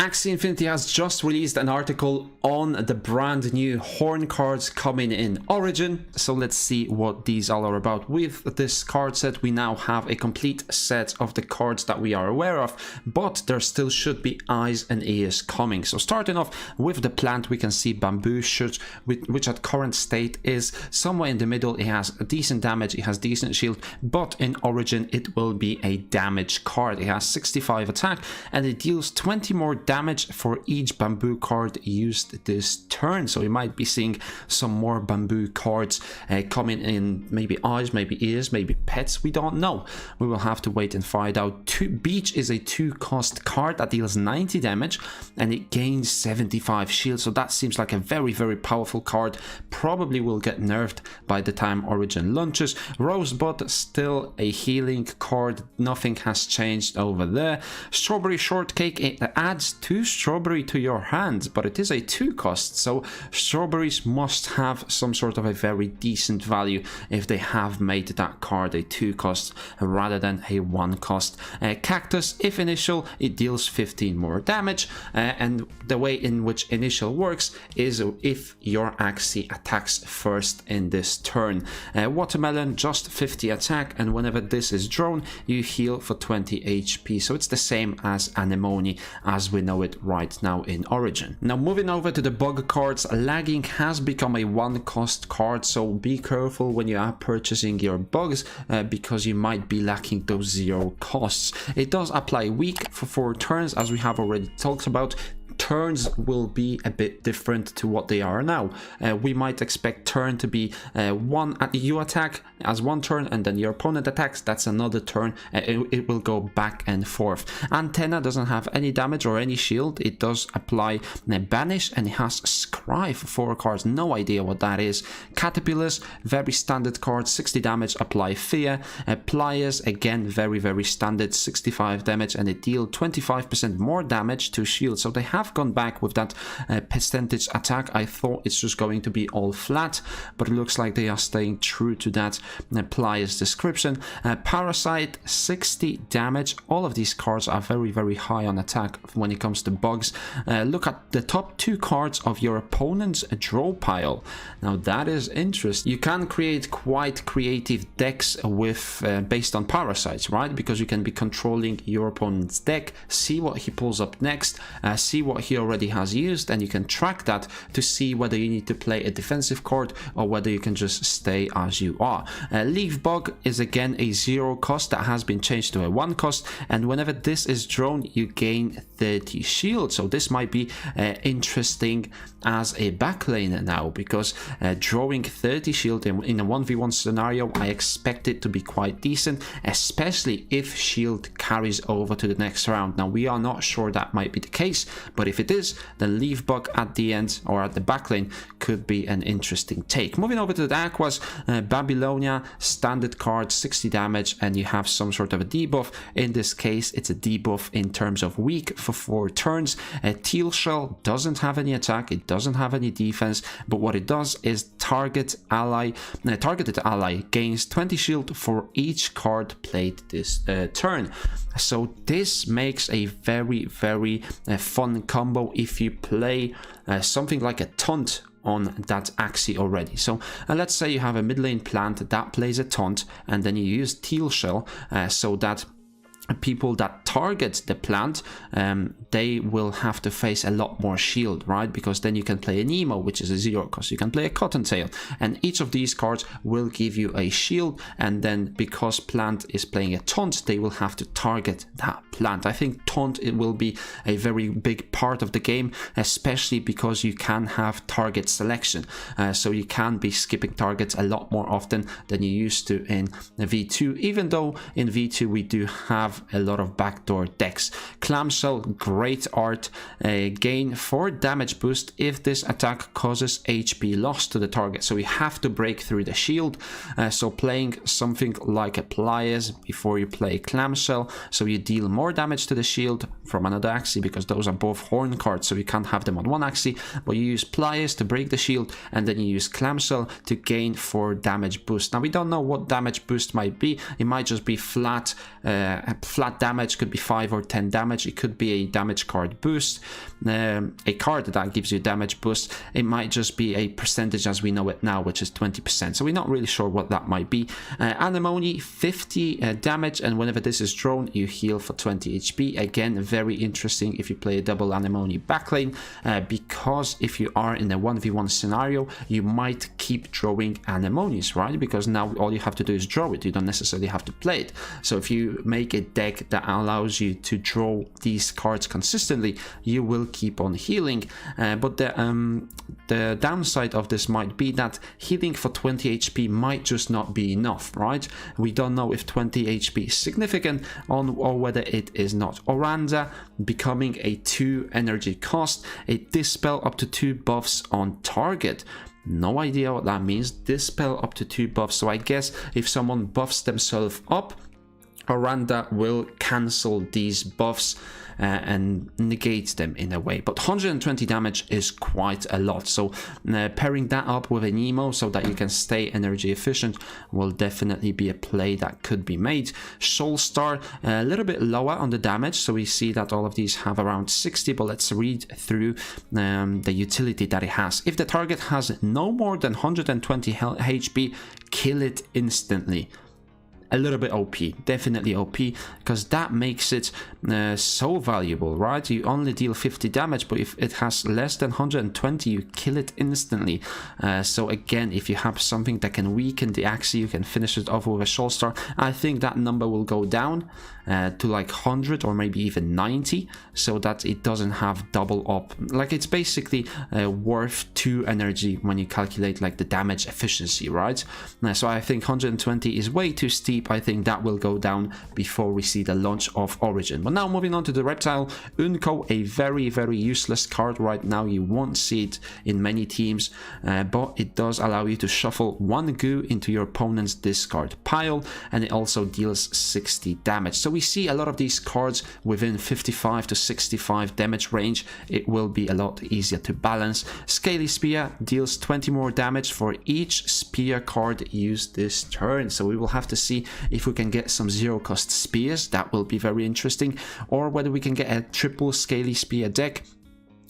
Axie Infinity has just released an article on the brand new horn cards coming in Origin, so let's see what these all are about. With this card set, we now have a complete set of the cards that we are aware of, but there still should be eyes and ears coming. So starting off with the plant, we can see Bamboo Shoot, which at current state is somewhere in the middle. It has decent damage, it has decent shield, but in Origin it will be a damage card. It has 65 attack and it deals 20 more damage for each bamboo card used this turn. So we might be seeing some more bamboo cards coming in, maybe eyes, maybe ears, maybe pets, we don't know. We will have to wait and find out. Beach is a 2-cost card that deals 90 damage and it gains 75 shield, so that seems like a very powerful card. Probably will get nerfed by the time Origin launches. Rosebud, still a healing card, nothing has changed over there. Strawberry Shortcake, it adds 2 strawberry to your hand, but it is a 2-cost, so strawberries must have some sort of a very decent value if they have made that card a 2-cost rather than a 1-cost. Cactus, if initial, it deals 15 more damage, and the way in which initial works is if your Axie attacks first in this turn. Watermelon, just 50 attack, and whenever this is drawn, you heal for 20 HP, so it's the same as Anemone as we know it right now in Origin. Now moving over to the bug cards, lagging has become a 1-cost card, so be careful when you are purchasing your bugs because you might be lacking those 0 costs. It does apply weak for 4 turns, as we have already talked about. Turns will be a bit different to what they are now. We might expect turn to be one at you attack as 1 turn, and then your opponent attacks, that's another turn. It will go back and forth. Antenna doesn't have any damage or any shield. It does apply Banish, and it has Scry for 4 cards, no idea what that is. Caterpillars, very standard card, 60 damage, apply Fear. Pliers, again very standard, 65 damage, and it deal 25% more damage to shield, so they have gone back with that percentage attack. I thought it's just going to be all flat, but it looks like they are staying true to that Pliers description. Parasite, 60 damage. All of these cards are very high on attack when it comes to bugs. Look at the top 2 cards of your opponent's draw pile. Now that is interesting. You can create quite creative decks with based on parasites, right? Because you can be controlling your opponent's deck, see what he pulls up next, see what he already has used, and you can track that to see whether you need to play a defensive card or whether you can just stay as you are. Leaf Bug is again a 0 cost that has been changed to a 1 cost, and whenever this is drawn you gain 30 shield, so this might be interesting as a backlane now, because drawing 30 shield in a 1v1 scenario, I expect it to be quite decent, especially if shield carries over to the next round. Now we are not sure that might be the case, but if it is, then Leaf Bug at the end or at the backlane could be an interesting take. Moving over to the Aquas, Babylonia, standard card, 60 damage, and you have some sort of a debuff. In this case, it's a debuff in terms of weak for 4 turns. Teal Shell doesn't have any attack, it doesn't have any defense, but what it does is targeted ally gains 20 shield for each card played this turn. So this makes a very fun combo if you play something like a taunt on that Axie already. So let's say you have a mid lane plant that plays a taunt, and then you use Teal Shell so that people that target the plant, they will have to face a lot more shield, right? Because then you can play a Nemo, which is a 0 cost, you can play a Cottontail, and each of these cards will give you a shield, and then because plant is playing a taunt, they will have to target that plant. I think taunt, it will be a very big part of the game, especially because you can have target selection, so you can be skipping targets a lot more often than you used to in V2, even though in V2 we do have a lot of backdoor decks. Clamshell, great art, gain 4 damage boost if this attack causes HP loss to the target, so you have to break through the shield, so playing something like a Pliers before you play Clamshell, so you deal more damage to the shield from another Axie, because those are both horn cards, so you can't have them on one Axie, but you use Pliers to break the shield, and then you use Clamshell to gain 4 damage boost. Now we don't know what damage boost might be, it might just be flat flat damage, could be 5 or 10 damage, it could be a damage card boost, a card that gives you damage boost, it might just be a percentage as we know it now, which is 20%, so we're not really sure what that might be. Anemone, 50 damage, and whenever this is drawn, you heal for 20 HP. Again, very interesting if you play a double Anemone backlane, because if you are in a 1v1 scenario, you might keep drawing Anemones, right? Because now all you have to do is draw it, you don't necessarily have to play it. So if you make a deck that allows you to draw these cards consistently, you will keep on healing. But the downside of this might be that healing for 20 HP might just not be enough, right? We don't know if 20 HP is significant or whether it is not. Oranda becoming a 2 energy cost, a dispel up to 2 buffs on target. No idea what that means. Dispel up to 2 buffs, so I guess if someone buffs themselves up, Oranda will cancel these buffs and negate them in a way. But 120 damage is quite a lot, so pairing that up with an emo so that you can stay energy efficient will definitely be a play that could be made. Soul Star, a little bit lower on the damage, so we see that all of these have around 60, but let's read through the utility that it has. If the target has no more than 120 HP, kill it instantly. A little bit OP, definitely OP, because that makes it so valuable, right? You only deal 50 damage, but if it has less than 120, you kill it instantly. So again, if you have something that can weaken the Axie, you can finish it off with a Soul Star. I think that number will go down to like 100 or maybe even 90, so that it doesn't have double up. Like, it's basically worth 2 energy when you calculate like the damage efficiency, right? So I think 120 is way too steep. I think that will go down before we see the launch of Origin. But now moving on to the Reptile, Unco, a very, very useless card right now. You won't see it in many teams, but it does allow you to shuffle 1 goo into your opponent's discard pile, and it also deals 60 damage. So we see a lot of these cards within 55 to 65 damage range. It will be a lot easier to balance. Scaly Spear deals 20 more damage for each spear card used this turn, so we will have to see if we can get some 0-cost spears. That will be very interesting, or whether we can get a triple Scaly Spear deck,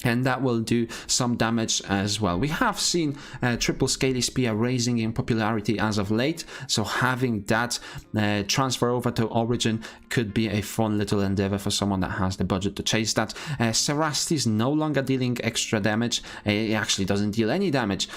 and that will do some damage as well. We have seen triple Scaly Spear raising in popularity as of late, so having that transfer over to Origin could be a fun little endeavor for someone that has the budget to chase that. Serasti is no longer dealing extra damage. It actually doesn't deal any damage.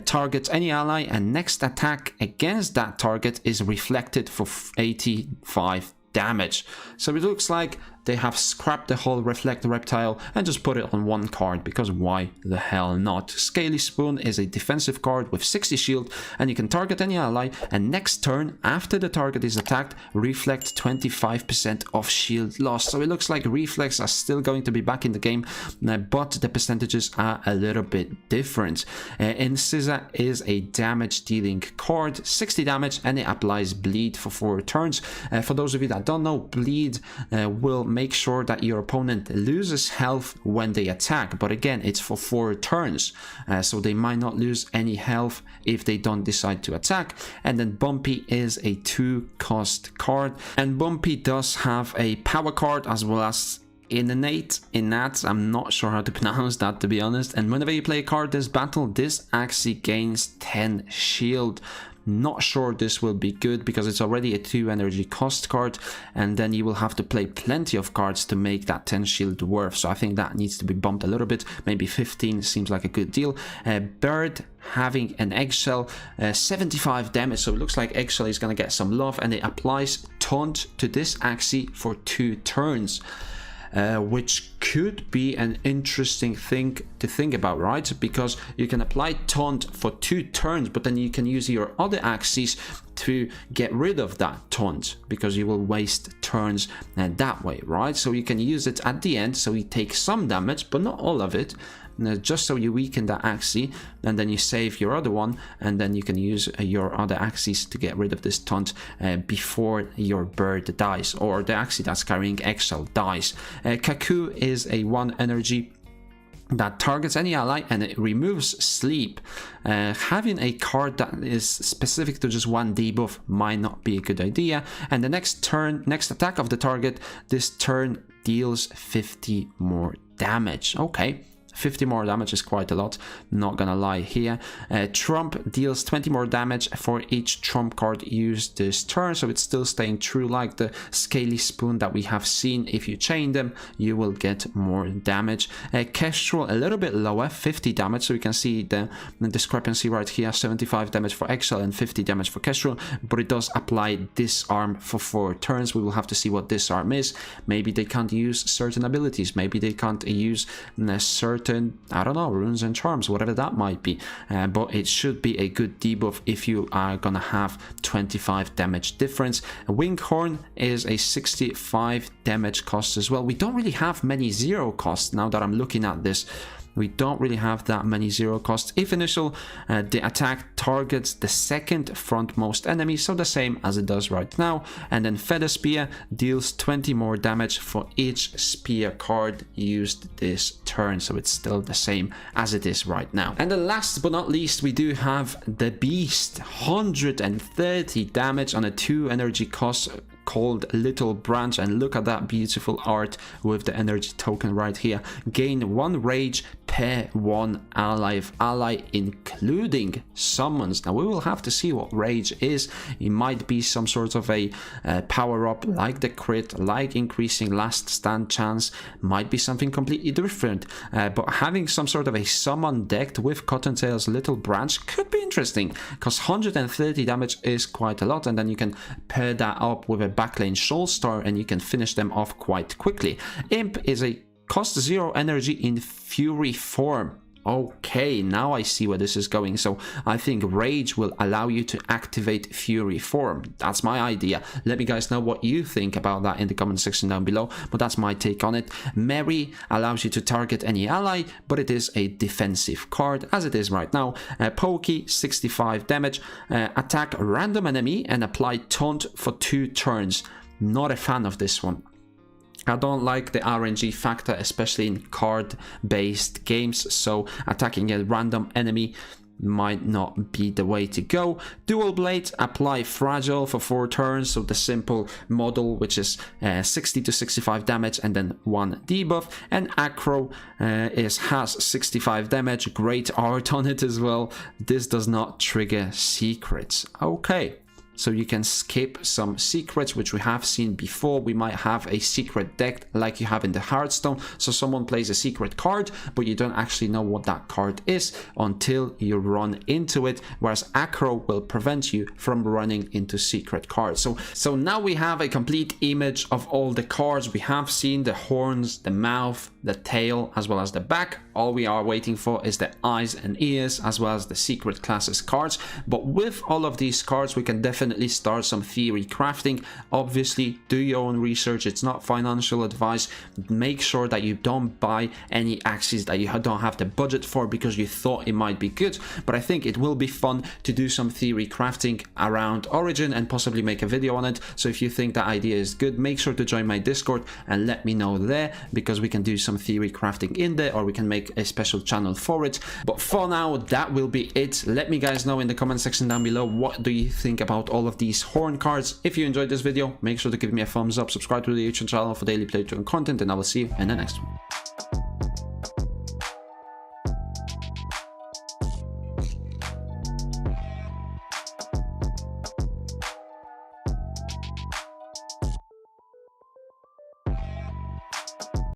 Targets any ally, and next attack against that target is reflected for 85 damage. So it looks like they have scrapped the whole Reflect Reptile and just put it on 1 card, because why the hell not? Scaly Spoon is a defensive card with 60 shield, and you can target any ally, and next turn after the target is attacked, reflect 25% of shield loss. So it looks like Reflex are still going to be back in the game, but the percentages are a little bit different. Incisa is a damage dealing card, 60 damage, and it applies bleed for 4 turns. For those of you that don't know, bleed will make sure that your opponent loses health when they attack, but again, it's for 4 turns, so they might not lose any health if they don't decide to attack. And then Bumpy is a 2-cost card, and Bumpy does have a power card as well as innate, I'm not sure how to pronounce that, to be honest. And whenever you play a card this battle, this Axie gains 10 shield. Not sure this will be good, because it's already a 2 energy cost card, and then you will have to play plenty of cards to make that 10 shield worth. So I think that needs to be bumped a little bit. Maybe 15 seems like a good deal. Bird having an eggshell, 75 damage, so it looks like eggshell is going to get some love, and it applies taunt to this Axie for 2 turns. Which could be an interesting thing to think about, right? Because you can apply taunt for 2 turns, but then you can use your other Axies to get rid of that taunt, because you will waste turns that way, right? So you can use it at the end, so you take some damage, but not all of it, just so you weaken that Axie, and then you save your other one, and then you can use your other Axies to get rid of this taunt before your bird dies, or the Axie that's carrying eggshell dies. Kaku is a 1 energy that targets any ally and it removes sleep. Having a card that is specific to just one debuff might not be a good idea. And the next attack of the target this turn deals 50 more damage. Okay, 50 more damage is quite a lot, not gonna lie here. Trump deals 20 more damage for each trump card used this turn, so it's still staying true like the Scaly Spoon that we have seen. If you chain them, you will get more damage. Kestrel a little bit lower, 50 damage, so you can see the discrepancy right here, 75 damage for Exile and 50 damage for Kestrel, but it does apply Disarm for 4 turns. We will have to see what Disarm is. Maybe they can't use certain abilities, maybe they can't use certain, I don't know, runes and charms, whatever that might be, but it should be a good debuff if you are gonna have 25 damage difference. Winghorn is a 65 damage cost as well. We don't really have many 0 costs now that I'm looking at this. We don't really have that many 0 costs. If initial, the attack targets the second frontmost enemy, so the same as it does right now. And then Feather Spear deals 20 more damage for each spear card used this turn, so it's still the same as it is right now. And then last but not least, we do have the Beast, 130 damage on a 2 energy cost called Little Branch, and look at that beautiful art with the energy token right here. Gain 1 rage per 1 ally, if ally including summons. Now we will have to see what rage is. It might be some sort of a power up like the crit, like increasing last stand chance, might be something completely different, but having some sort of a summon decked with Cottontail's Little Branch could be interesting, because 130 damage is quite a lot, and then you can pair that up with a backlane Soulstar and you can finish them off quite quickly. Imp is a cost 0 energy in Fury form. Okay, now I see where this is going. So I think Rage will allow you to activate Fury form. That's my idea. Let me guys know what you think about that in the comment section down below, but that's my take on it. Merry allows you to target any ally, but it is a defensive card as it is right now. Pokey, 65 damage, attack random enemy and apply taunt for 2 turns. Not a fan of this one. I don't like the RNG factor, especially in card-based games, so attacking a random enemy might not be the way to go. Dual Blade, apply Fragile for 4 turns, so the simple model, which is 60 to 65 damage and then 1 debuff. And Acro has 65 damage, great art on it as well. This does not trigger secrets. Okay. So you can skip some secrets, which we have seen before. We might have a secret deck like you have in the Hearthstone. So someone plays a secret card, but you don't actually know what that card is until you run into it. Whereas Acro will prevent you from running into secret cards. So now we have a complete image of all the cards. We have seen the horns, the mouth, the tail, as well as the back. All we are waiting for is the eyes and ears, as well as the secret classes cards. But with all of these cards, we can definitely start some theory crafting. Obviously, do your own research. It's not financial advice. Make sure that you don't buy any Axies that you don't have the budget for because you thought it might be good. But I think it will be fun to do some theory crafting around Origin and possibly make a video on it. So if you think that idea is good, make sure to join my Discord and let me know there, because we can do some theory crafting in there, or we can make a special channel for it. But for now, that will be it. Let me guys know in the comment section down below, what do you think about all of these horn cards? If you enjoyed this video, make sure to give me a thumbs up, subscribe to the YouTube channel for daily playthrough content, and I will see you in the next one.